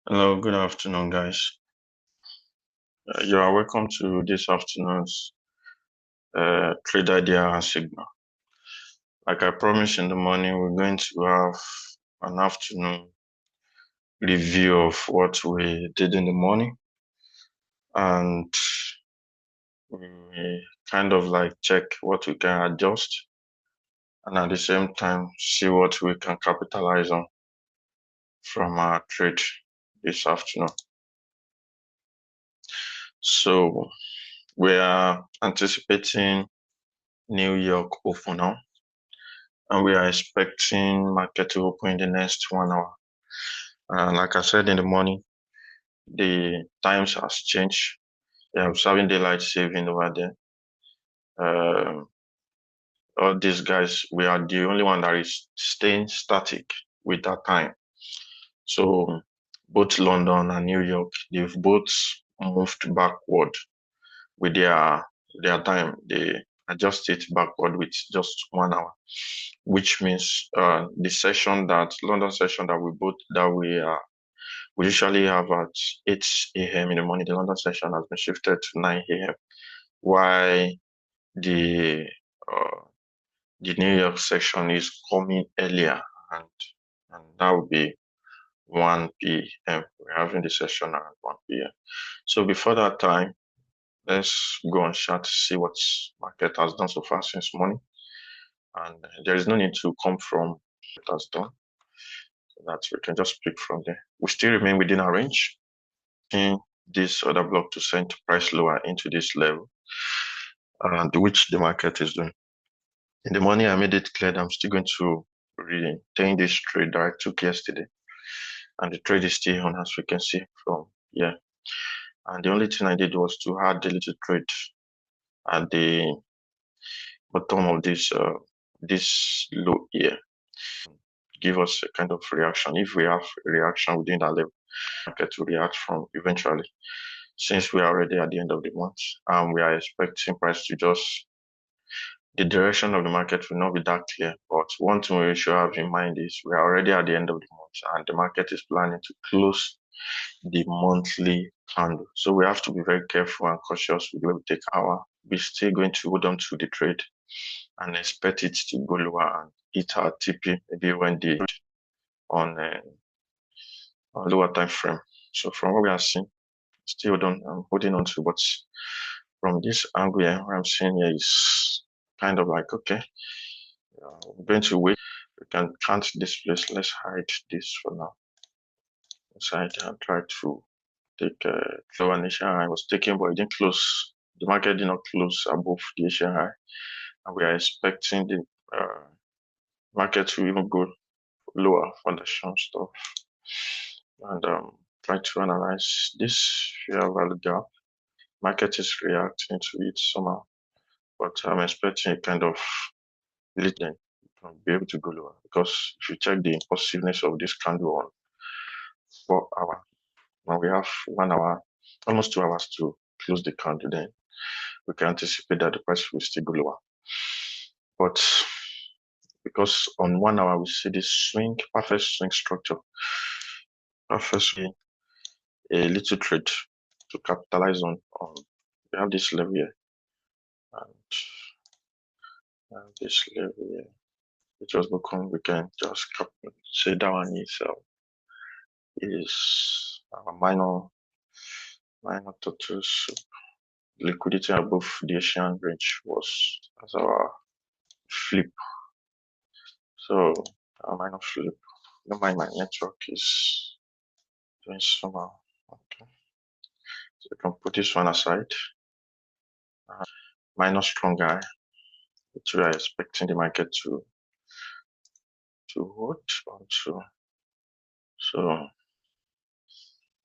Hello, good afternoon, guys. You are welcome to this afternoon's trade idea and signal. Like I promised in the morning, we're going to have an afternoon review of what we did in the morning, and we kind of like check what we can adjust, and at the same time see what we can capitalize on from our trade this afternoon. So we are anticipating New York open now, and we are expecting market to open in the next 1 hour. Like I said in the morning, the times has changed. They are observing daylight saving over there. All these guys, we are the only one that is staying static with that time. So both London and New York, they've both moved backward with their time. They adjust it backward with just 1 hour, which means the session that London session that we usually have at 8 a.m. in the morning. The London session has been shifted to 9 a.m. While the uh, the New York session is coming earlier, and that will be 1 p.m. We're having the session at 1 p.m. So before that time, let's go on chat to see what market has done so far since morning. And there is no need to come from what it has done. So that we can just pick from there. We still remain within our range. In this other block to send price lower into this level, and which the market is doing. In the morning, I made it clear that I'm still going to retain this trade that I took yesterday, and the trade is still on, as we can see from here. And the only thing I did was to add a little trade at the bottom of this low here, give us a kind of reaction. If we have a reaction within that level, market to react from eventually. Since we are already at the end of the month, and we are expecting price to just, the direction of the market will not be that clear. But one thing we should have in mind is we are already at the end of the month, and the market is planning to close the monthly candle. So we have to be very careful and cautious with where we take our. We're still going to hold on to the trade and expect it to go lower and hit our TP maybe when the on lower time frame. So from what we are seeing, still don't I'm holding on to, but from this angle here, what I'm seeing here is kind of like, okay, we're going to wait. We can count this place. Let's hide this for now. Let's hide and try to take lower Asian high was taken, but it didn't close. The market did not close above the Asian high, and we are expecting the market to even go lower for the short stuff. And try to analyze this fair value gap. Market is reacting to it somehow, but I'm expecting a kind of lead then be able to go lower, because if you check the impulsiveness of this candle on 4 hour, now we have 1 hour, almost 2 hours to close the candle, then we can anticipate that the price will still go lower. But because on 1 hour we see this swing, perfect swing structure, perfect swing, a little trade to capitalize on we have this level here, and this level here, it was become, we can just say that one is our minor total liquidity above the Asian range was as our flip. So our minor flip. Don't mind, my network is doing somehow. Okay. So we can put this one aside. Minor strong guy, which we are expecting the market to hold onto. So,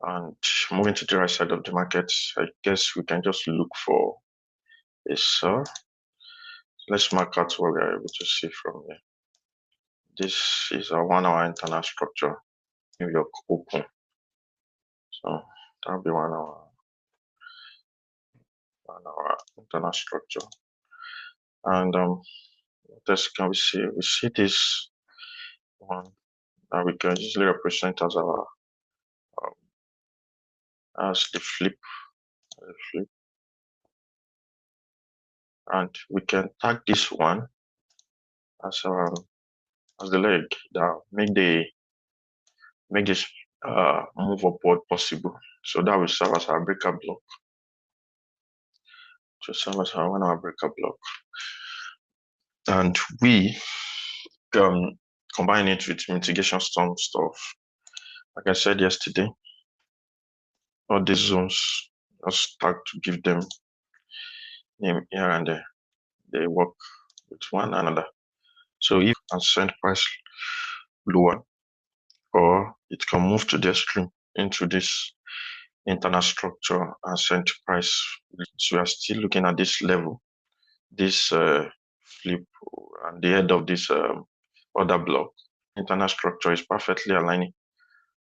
and moving to the right side of the market, I guess we can just look for a sell. Let's mark out what we are able to see from here. This is a 1 hour internal structure, New York open. So that'll be 1 hour internal structure. And what else can we see? We see this one that we can easily represent as our as the flip, and we can tag this one as the leg that make this move upward possible. So that will serve as our breaker block. To serve as our 1 hour breaker block, and we can combine it with mitigation storm stuff. Like I said yesterday, all these zones, just start to give them name here and there. They work with one another. So if and send price lower, or it can move to the extreme into this internal structure and send price. So we are still looking at this level, this flip, and the head of this other block. Internal structure is perfectly aligning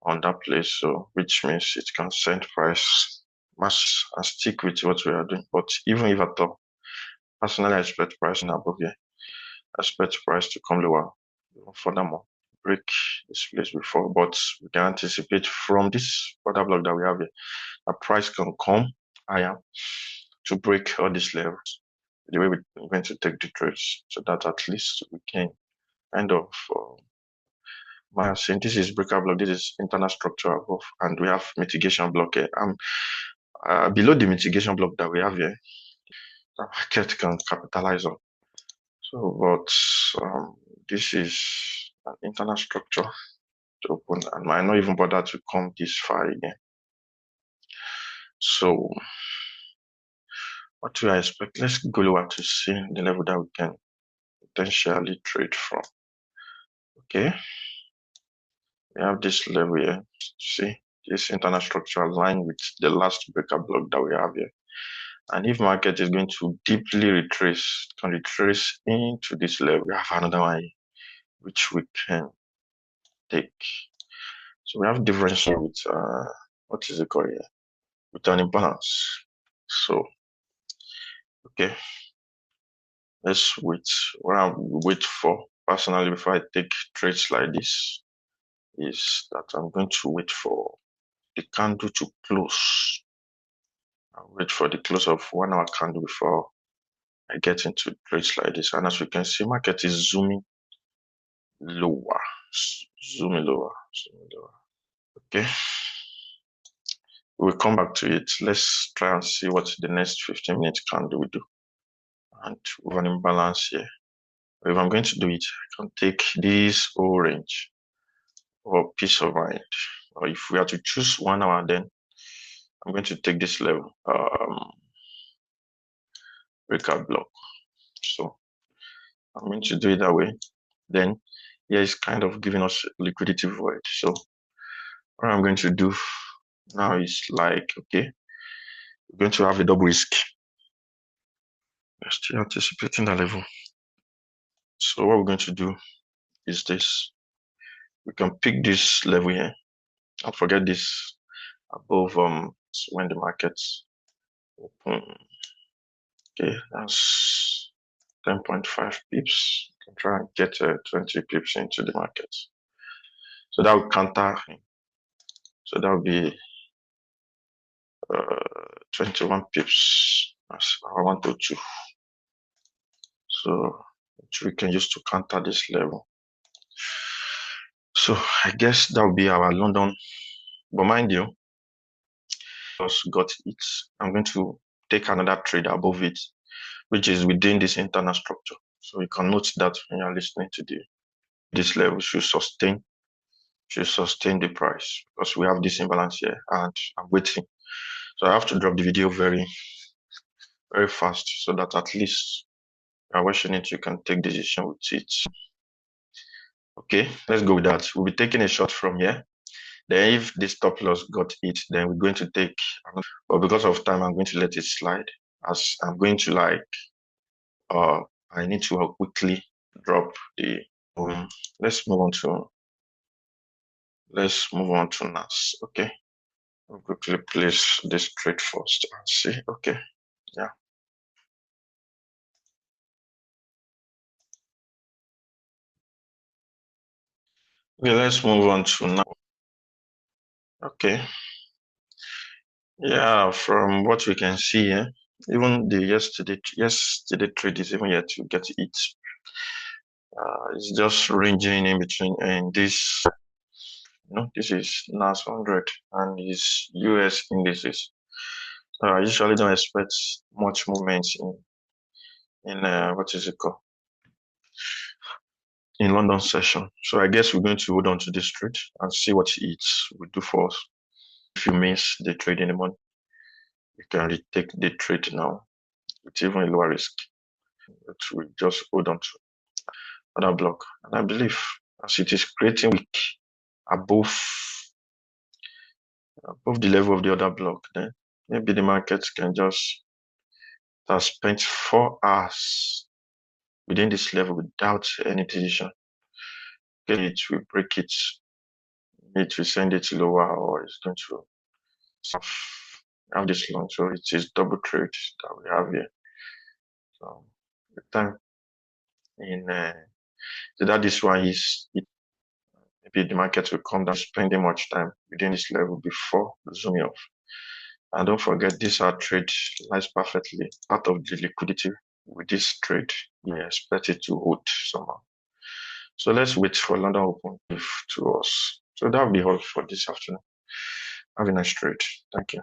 on that place, so which means it can send price mass and stick with what we are doing. But even if at all, personally, I expect pricing above here. I expect price to come lower, furthermore, break this place before, but we can anticipate from this other block that we have here, a price can come higher to break all these levels. The way we're going to take the trades, so that at least we can end of my saying this is breaker block, this is internal structure above, and we have mitigation block here. Below the mitigation block that we have here, the market can capitalize on. So, but this is an internal structure to open, and might not even bother to come this far again. So, what do I expect? Let's go lower to see the level that we can potentially trade from. Okay, we have this level here. See, this internal structure aligned with the last breaker block that we have here. And if market is going to deeply retrace, can retrace into this level, we have another one which we can take. So we have difference with what is it called here? With an imbalance. So okay, let's wait. What I wait for personally before I take trades like this is that I'm going to wait for the candle to close. I'll wait for the close of 1 hour candle before I get into trades like this. And as we can see, market is zooming lower, zooming lower. Okay, we'll come back to it. Let's try and see what the next 15-minute candle will do. And with an imbalance here, if I'm going to do it, I can take this orange or peace of mind. Or if we are to choose 1 hour, then I'm going to take this level, breakout block. So I'm going to do it that way. Then here is kind of giving us liquidity void. So what I'm going to do now is like, okay, we're going to have a double risk. We're still anticipating that level. So what we're going to do is this. We can pick this level here and forget this above when the markets open. Okay, that's 10.5 pips. You can try and get 20 pips into the market. So that will counter. So that will be 21 pips. That's our 122. So which we can use to counter this level. So I guess that will be our London. But mind you, just got it. I'm going to take another trade above it, which is within this internal structure. So you can note that when you're listening to this level should sustain the price, because we have this imbalance here and I'm waiting. So I have to drop the video very, very fast so that at least you're watching it, you can take decision with it. Okay, let's go with that. We'll be taking a shot from here. Then if this stop loss got it, then we're going to take, but because of time, I'm going to let it slide, as I'm going to like, I need to quickly drop the, let's move on to NAS. Okay, I'll quickly place this trade first and see. Okay, yeah. Okay, let's move on to now. Okay, Yeah, from what we can see, even the yesterday trade is even yet to get it. It's just ranging in between, and this is NAS100 and these US indices. I usually don't expect much movement in what is it called, in London session. So I guess we're going to hold on to this trade and see what it will do for us. If you miss the trade in the morning, you can retake the trade now with even a lower risk. But we just hold on to other block. And I believe as it is creating weak above the level of the other block, then maybe the market can just have spent 4 hours within this level without any decision. Okay, it will break it, it will send it lower, or it's going to have this long. So it is double trade that we have here. So the time in so that this one is maybe the market will come down spending much time within this level before zooming off. And don't forget, this our trade lies perfectly part of the liquidity with this trade. We expect it to hold somehow. So let's wait for London Open to us. So that will be all for this afternoon. Have a nice trade. Thank you.